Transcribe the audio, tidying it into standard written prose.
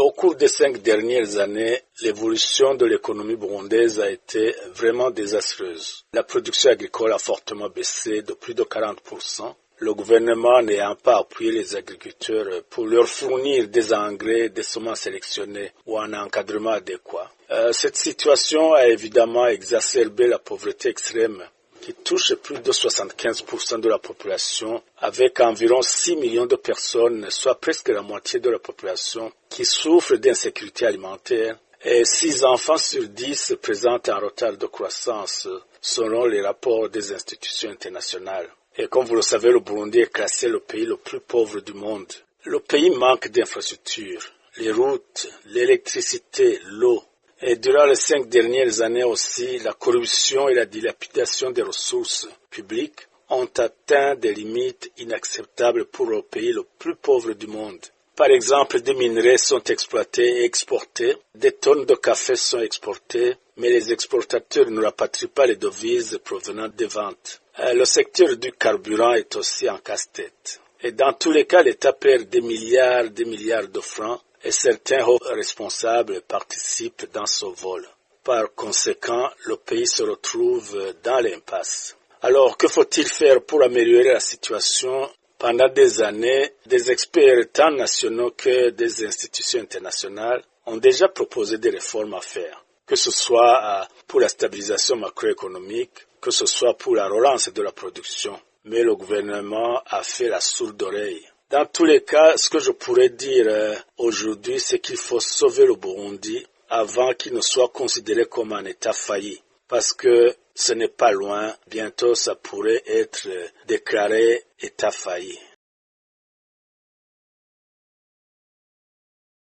Au cours des 5 dernières années, l'évolution de l'économie burundaise a été vraiment désastreuse. La production agricole a fortement baissé de plus de 40%. Le gouvernement n'ayant pas appuyé les agriculteurs pour leur fournir des engrais, des semences sélectionnées ou un encadrement adéquat. Cette situation a évidemment exacerbé la pauvreté extrême qui touche plus de 75% de la population, avec environ 6 millions de personnes, soit presque la moitié de la population, qui souffrent d'insécurité alimentaire, et 6 enfants sur 10 présentent un retard de croissance, selon les rapports des institutions internationales. Et comme vous le savez, le Burundi est classé le pays le plus pauvre du monde. Le pays manque d'infrastructures, les routes, l'électricité, l'eau. Et durant les 5 dernières années aussi, la corruption et la dilapidation des ressources publiques ont atteint des limites inacceptables pour le pays le plus pauvre du monde. Par exemple, des minerais sont exploités et exportés, des tonnes de café sont exportées, mais les exportateurs ne rapatrient pas les devises provenant des ventes. Le secteur du carburant est aussi en casse-tête. Et dans tous les cas, l'État perd des milliards de francs et certains hauts responsables participent dans ce vol. Par conséquent, le pays se retrouve dans l'impasse. Alors, que faut-il faire pour améliorer la situation? Pendant des années, des experts tant nationaux que des institutions internationales ont déjà proposé des réformes à faire, que ce soit pour la stabilisation macroéconomique, que ce soit pour la relance de la production. Mais le gouvernement a fait la sourde oreille. Dans tous les cas, ce que je pourrais dire aujourd'hui, c'est qu'il faut sauver le Burundi avant qu'il ne soit considéré comme un État failli. Parce que ce n'est pas loin, bientôt ça pourrait être déclaré État failli.